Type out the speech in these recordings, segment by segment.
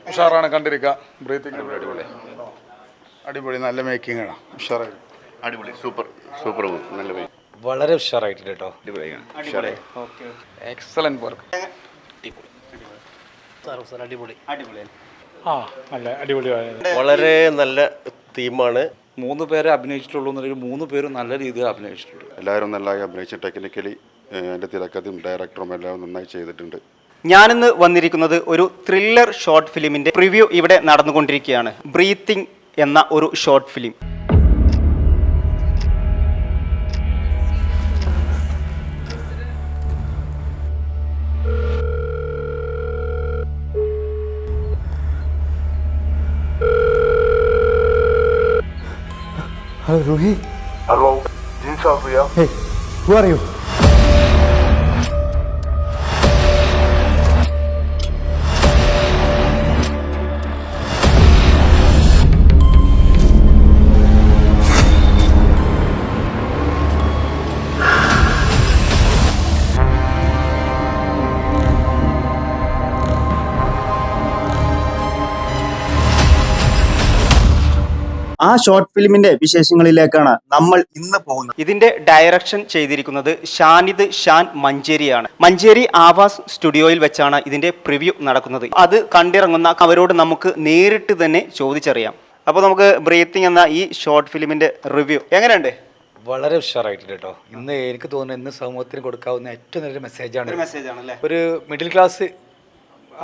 ഉഷാറാണ് കണ്ടിരിക്കുക. ബ്രീത്തിങ് അടിപൊളി, അടിപൊളി, നല്ല മേക്കിംഗ് ആണ്. ഉഷാറായി, അടിപൊളി, സൂപ്പർ സൂപ്പർ, നല്ല വളരെ ഉഷാറായിട്ടുണ്ട് കേട്ടോ. Excellent work. അടിപൊളി, നല്ല അടിപൊളിയായത്. വളരെ നല്ല തീമാണ്. 3 പേരെ അഭിനയിച്ചിട്ടുള്ളൂ എന്നുണ്ടെങ്കിൽ 3 പേരും നല്ല രീതിയിൽ അഭിനയിച്ചിട്ടുണ്ട്. എല്ലാവരും നന്നായി അഭിനയിച്ചു. ടെക്നിക്കലി എൻ്റെ തിരക്കഥയും ഡയറക്ടറും എല്ലാം നന്നായി ചെയ്തിട്ടുണ്ട്. ഞാനിന്ന് വന്നിരിക്കുന്നത് ഒരു ത്രില്ലർ ഷോർട്ട് ഫിലിമിന്റെ പ്രിവ്യൂ ഇവിടെ നടന്നുകൊണ്ടിരിക്കുകയാണ്. ബ്രീത്തിങ് എന്ന ഒരു short film. Hello, Ruhi. Hello, Jinsha here. Hey, who are you? ആ ഷോർട്ട് ഫിലിമിന്റെ വിശേഷങ്ങളിലേക്കാണ് നമ്മൾ ഇന്ന് പോകുന്നത്. ഇതിന്റെ ഡയറക്ഷൻ ചെയ്തിരിക്കുന്നത് ഷാൻ മഞ്ചേരിയാണ്. മഞ്ചേരി ആവാസ് സ്റ്റുഡിയോയിൽ വെച്ചാണ് ഇതിന്റെ പ്രിവ്യൂ നടക്കുന്നത്. അത് കണ്ടിറങ്ങുന്ന അവരോട് നമുക്ക് നേരിട്ട് തന്നെ ചോദിച്ചറിയാം. അപ്പോൾ നമുക്ക് ബ്രീത്തിങ് എന്ന ഈ ഷോർട്ട് ഫിലിമിന്റെ റിവ്യൂ എങ്ങനെയുണ്ട്? വളരെ ഉഷാറായിട്ടുണ്ട് കേട്ടോ. ഇന്ന് എനിക്ക് തോന്നുന്നു ഇന്ന് സമൂഹത്തിന് കൊടുക്കാവുന്ന ഏറ്റവും നല്ലൊരു മെസ്സേജാണ്. ഒരു മിഡിൽ ക്ലാസ്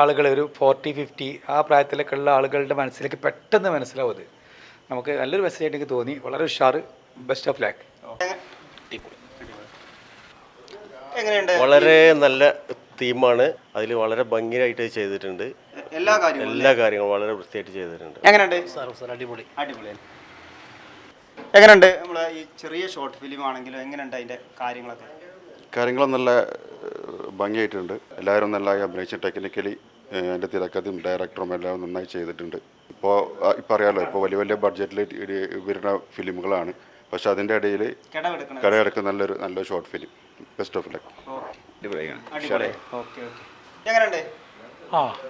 ആളുകൾ, ഒരു 40-50 ആ പ്രായത്തിലൊക്കെ ഉള്ള ആളുകളുടെ മനസ്സിലേക്ക് പെട്ടെന്ന് മനസ്സിലാവും. അത് നമുക്ക് നല്ലൊരു മെസ്സേജ് ആയിട്ട് എനിക്ക് തോന്നി. വളരെ ഉഷാറ്. Best of lakh. വളരെ നല്ല തീമാണ്. അതിൽ വളരെ ഭംഗിയായിട്ട് ചെയ്തിട്ടുണ്ട്. എല്ലാ കാര്യങ്ങളും വളരെ വൃത്തിയായിട്ട് ചെയ്തിട്ടുണ്ട്. എങ്ങനെയുണ്ട്? അടിപൊളി, അടിപൊളി. എങ്ങനെയുണ്ട് നമ്മളെ ഈ ചെറിയ ഷോർട്ട് ഫിലിം ആണെങ്കിലും എങ്ങനെയുണ്ട് അതിന്റെ കാര്യങ്ങളും നല്ല ഭംഗിയായിട്ടുണ്ട്. എല്ലാവരും നന്നായി അഭിനയിച്ചു. ടെക്നിക്കലി എൻ്റെ തിരക്കഥയും ഡയറക്ടറും എല്ലാം നന്നായി ചെയ്തിട്ടുണ്ട്. ഇപ്പോൾ അറിയാമല്ലോ, ഇപ്പോൾ വലിയ വലിയ ബഡ്ജറ്റിൽ വരുന്ന ഫിലിമുകളാണ്. പക്ഷെ അതിൻ്റെ ഇടയിൽ കടയെടുക്കുന്ന നല്ലൊരു short film. Best of luck.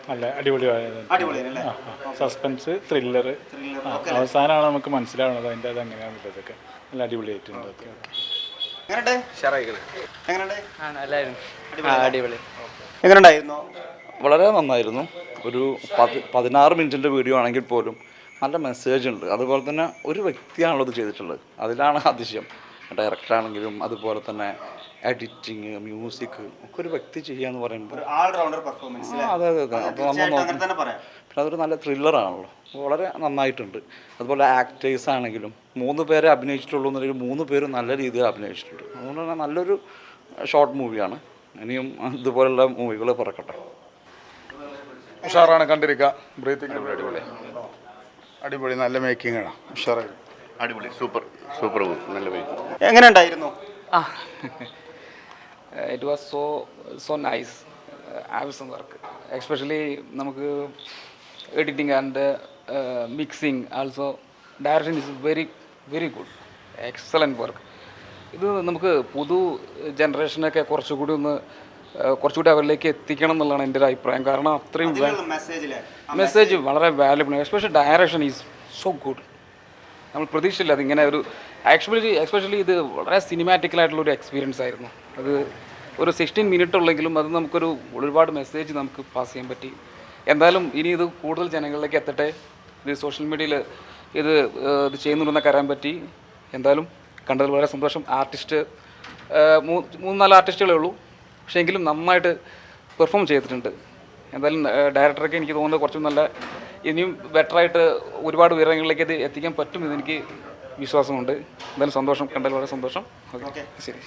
നല്ല അടിപൊളിയായത്. സസ്പെൻസ്, ത്രില്ലർ, അവസാനമാണ് നമുക്ക് മനസ്സിലാവുന്നത് അതിൻ്റെ അത് എങ്ങനെയാണെന്നുള്ളതൊക്കെ. നല്ല അടിപൊളിയായിട്ടുണ്ട്. എങ്ങനെയുണ്ടായിരുന്നു? വളരെ നന്നായിരുന്നു. ഒരു 16 മിനിറ്റിൻ്റെ വീഡിയോ ആണെങ്കിൽ പോലും നല്ല മെസ്സേജ് ഉണ്ട്. അതുപോലെ തന്നെ ഒരു വ്യക്തിയാണുള്ളത് ചെയ്തിട്ടുള്ളത്. അതിലാണ് അതിശയം. ഡയറക്ടറാണെങ്കിലും അതുപോലെ തന്നെ എഡിറ്റിങ്, മ്യൂസിക് ഒക്കെ ഒരു വ്യക്തി ചെയ്യാന്ന് പറയുമ്പോൾ അതെ. അപ്പോൾ നമ്മൾ നോക്കും. പിന്നെ അതൊരു നല്ല ത്രില്ലറാണല്ലോ. വളരെ നന്നായിട്ടുണ്ട്. അതുപോലെ ആക്ടേഴ്സ് ആണെങ്കിലും 3 പേരെ അഭിനയിച്ചിട്ടുള്ളൂ എന്നുണ്ടെങ്കിൽ 3 പേരും നല്ല രീതിയിൽ അഭിനയിച്ചിട്ടുണ്ട്. അതുകൊണ്ട് തന്നെ നല്ലൊരു ഷോർട്ട് മൂവിയാണ്. ഇനിയും ഇതുപോലുള്ള മൂവികൾ പിറക്കട്ടെ. ഉഷാറാണ് കണ്ടിരിക്കുക. ബ്രീത്തിങ് അടിപൊളി, നല്ല മേക്കിംഗ് ആണ്. ഉഷാറായി, അടിപൊളി, സൂപ്പർ സൂപ്പർ, നല്ല മേക്കിംഗ്. എങ്ങനെയുണ്ടായിരുന്നു? It was so nice. Awesome work. Especially നമുക്ക് editing and mixing also. Direction is very very good. Excellent work. ഇത് നമുക്ക് പുതു ജനറേഷനൊക്കെ കുറച്ചുകൂടി അവരിലേക്ക് എത്തിക്കണം എന്നുള്ളതാണ് എൻ്റെ ഒരു അഭിപ്രായം. കാരണം അത്രയും മെസ്സേജ് വളരെ വാല്യുബിൾ ആണ്. Especially direction is so good. നമ്മൾ പ്രതീക്ഷയില്ല അതിങ്ങനെ ഒരു എസ്പെഷ്യലി ഇത് വളരെ സിനിമാറ്റിക്കലായിട്ടുള്ളൊരു എക്സ്പീരിയൻസ് ആയിരുന്നു. അത് ഒരു 16 മിനിറ്റ് ഉള്ളെങ്കിലും അത് നമുക്കൊരു ഒരുപാട് മെസ്സേജ് നമുക്ക് പാസ് ചെയ്യാൻ പറ്റി. എന്തായാലും ഇനി ഇത് കൂടുതൽ ജനങ്ങളിലേക്ക് എത്തട്ടെ. ഇത് സോഷ്യൽ മീഡിയയിൽ ഇത് ചെയ്യുന്നുണ്ടെന്നൊക്കെ അറിയാൻ പറ്റി. എന്തായാലും കണ്ടതിൽ വളരെ സന്തോഷം. ആർട്ടിസ്റ്റ് 3-4 ആർട്ടിസ്റ്റുകളേ ഉള്ളൂ. പക്ഷേ എങ്കിലും നന്നായിട്ട് പെർഫോം ചെയ്തിട്ടുണ്ട്. എന്തായാലും ഡയറക്ടറൊക്കെ എനിക്ക് തോന്നുന്നത് കുറച്ചും നല്ല ഇനിയും ബെറ്ററായിട്ട് ഒരുപാട് ഉയരങ്ങളിലേക്ക് ഇത് എത്തിക്കാൻ പറ്റും എന്നെനിക്ക് വിശ്വാസമുണ്ട്. എന്തായാലും സന്തോഷം. കണ്ടതിൽ വളരെ സന്തോഷം. ഓക്കെ, ശരി.